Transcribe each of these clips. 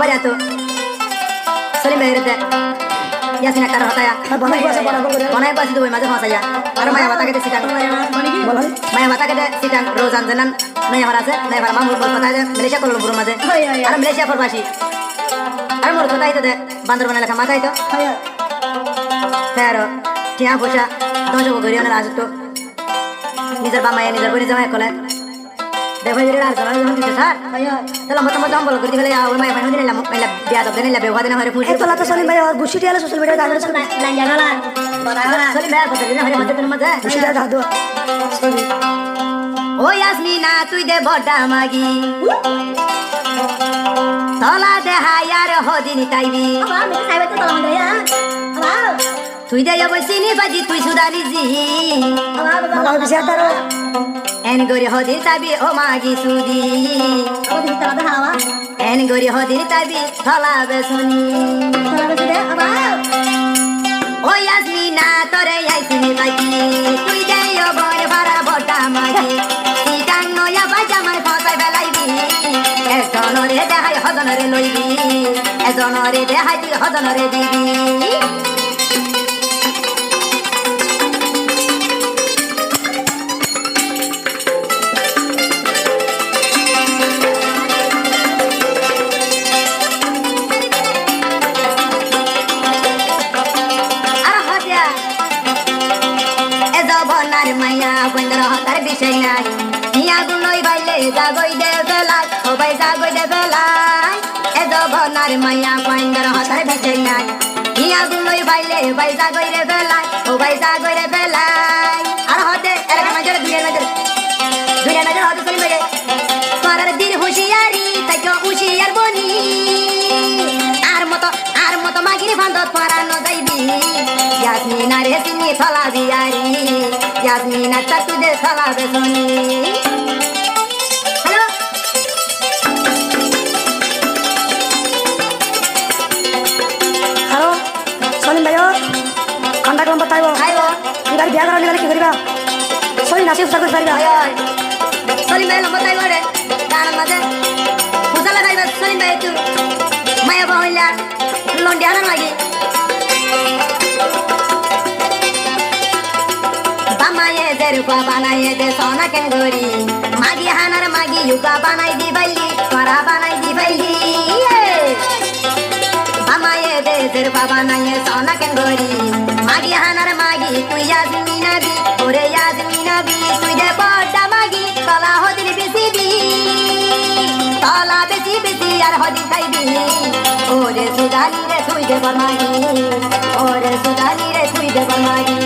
বাবা যাতো সলিম ভাই রে ইয়াসিনা কার হতায়া বনাই পাছি তো মাঝে ফাঁসাইয়া আর মায়া বাতা কেটে সিটাং মায়া বাতা কেটে সিটাং রোজান জানান নয়া হারাছে নয়া হারা মামুর বল কথা মালয়েশিয়া করলো পুরো মাঝে আর মালয়েশিয়া প্রবাসী আর মোর কথা হইতো দে বান্দরবান এলাকা মাথায় তো ফেরো টিয়া পয়সা দশক গরিয়ানের আসতো নিজের বামায় নিজের বই জামাই কলে দেখো যে আর জানা যখন দিতে স্যার তাহলে মত মত বল করতে গেলে ওই মাই ভাই দিলাম মাইলা বিয়া তো দেন বিয়া দিন হরে ফুল তোলা তো সলিম ভাই আর গুছিটি আলো সোশ্যাল মিডিয়া দাঁড়ানো লাইন জানা না সলিম ভাই কথা দিন হরে মধ্যে মধ্যে গুছিটি দাদু সলি ও ইয়াসমিনা তুই দে বড়া মাগি তলা দে হায়ার হদিনি তাইবি আমি সাইবে তো তোলা মন্দির তুই দে অবশ্যই বাজি তুই সুদালি জি বাবা বিশাল দারো এন গরি হদিন তাবি ও মাগি সুদি আমাদের তোলা তো হাওয়া এন গরি হদিন তাবি তলা বেসুনি তোলা তো দে বাবা ও ইয়াসমিনা তোরে আইসিনি বাজি তুই দে ও বড় ভাড়া বড়া মাগি সিটাং নয়া বাজা মাই ফসাই বেলাইবি এজনরে দেহাই হজনরে লইবি এজনরে দেহাই তুই হজনরে দিবি মাইয়া বন্ধর হতার বিষয় নাই নিয়া গুলোই বাইলে জাগই দে বেলায় ও ভাই জাগই দে বেলায় এ জবনার মাইয়া বন্ধর হতার বিষয় নাই নিয়া গুলোই বাইলে ভাই জাগই রে বেলায় ও ভাই জাগই রে বেলায় আর হতে এলাকা নজর দুনিয়া নজর হতে চলি মেরে তোরার দিন হুঁশিয়ারি তাইকে হুঁশিয়ার বনি আর মতো মাগির বান্ধব পরানো যাইবি ইয়াসমিনা রে সিনি ফলা বিয়ারি ইয়াসমিনা তা তুদে ফলা বেসনি হ্যালো হ্যালো সলিম ভাই কন্টাক্ট নম্বর তাইব আইও এবার বিয়া করা নিলে কি করিবা সলিম নাসি উস্তাদ করে পারিবা সলিম ভাই লম্বা তাই বলে গান মাঝে ফুসালা গাইবা সলিম ভাই তুই মায়া বহইলা লন্ডি আনা লাগি বামায়ে দে রূপা বানায়ে দে সোনা কেন গরি মাগি হানার মাগি ইউকা বানাই দি বাইলি তোরা বানাই দি বাইলি বামায়ে দে রূপা বানায়ে সোনা কেন গরি মাগি হানার মাগি তুই ইয়াসমিনা বি ওরে ইয়াসমিনা বি তুই দে বড়া মাগি তলা হদির বেশি বি তলা বেশি বেশি আর হদি খাইবি ওরে সুদালি রে তুই দে বর্মাগি ওরে সুদালি রে তুই দে বর্মাগি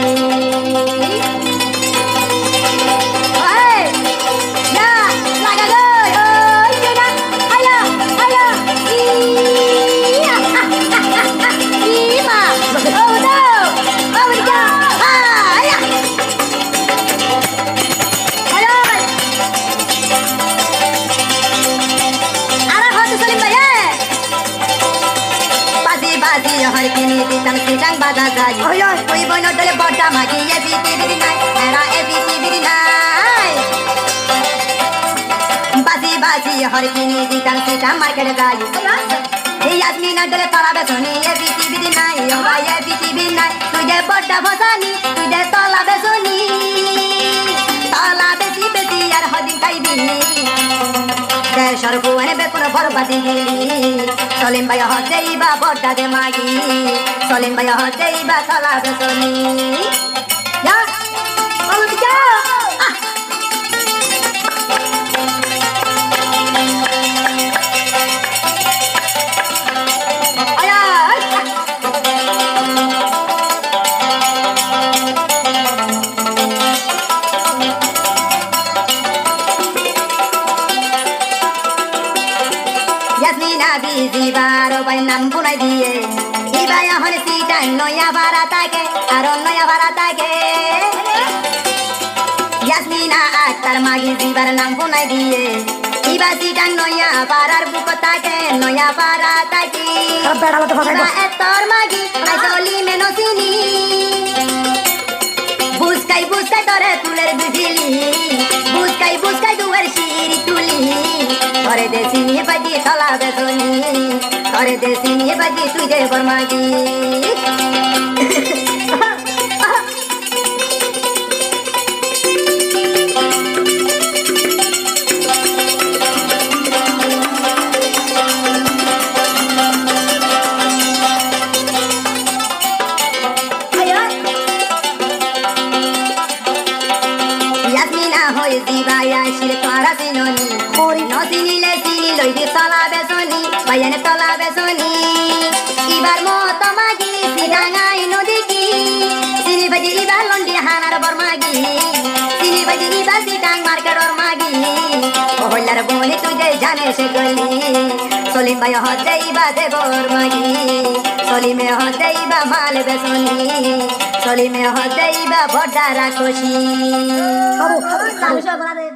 हर किनी दितन सिटंग बाजा जाई ओय ओय कोई बनो डले बड़ा मागी ये बीती बिरी नाय एरा ए बीती बिरी नाय बाजी बाजी हर किनी दितन सिटंग मार्केट जाई ए यासमीना डले तला बेसनी ये बीती बिरी नाय ओ भाई ये बीती बिरी नाय तुझे बड़ा भसानी तुझे तला बेसनी तला बेसी बेसी यार हदिन खाइबी সরকু এনে বেকুন বরবাদি গিলি সলিম ভাই হতেই বা বড়টা দে মাগি সলিম ভাই হতেই বা তলা বেসনি যা ওই যা ইয়াসমিনা বিজি বারো ভাই নাম বুনাই দিয়ে ইবা এখন সিটাং নয়া ভাড়া থাকে আর নয়া ভাড়া থাকে ইয়াসমিনা আক্তার মাগি জিবার নাম বুনাই দিয়ে ইবা সিটাং নয়া ভাড়ার বুক থাকে নয়া ভাড়া থাকে এতর মাগি আইসলি মেনসিনি বুসকাই বুসকাই তোরে তুলের দুঝিলি বুসকাই দুয়ার শিরি তুলি তোরে দেশিনি পাইতি তলা বেসনি তোরে দেশি নিয়ে বাজি তুই দে বর্মাগি ইয়াসমিনা হয়ে দিবায়া শির তোরা সিননি Ori. নসিনিলে সিনি লইবি তলা বেসনি বাইয়ানে তলা বেসনি ইবার মত মাগি সিডাঙ্গাই নদী কি সিনি বাজি ইবার লন্ডি হানার বর্মাগি সিনি বাজি ইবার সিডাং মার্কেটর মাগি ওহলার বনি তুই জানে সে গলি সলিম ভাই হতে ইবা দে বর্মাগি সলিমে হতে ইবা মাল বেসনি সলিমে হতে ইবা বড়া রাখোশি Abu. Sabi siya,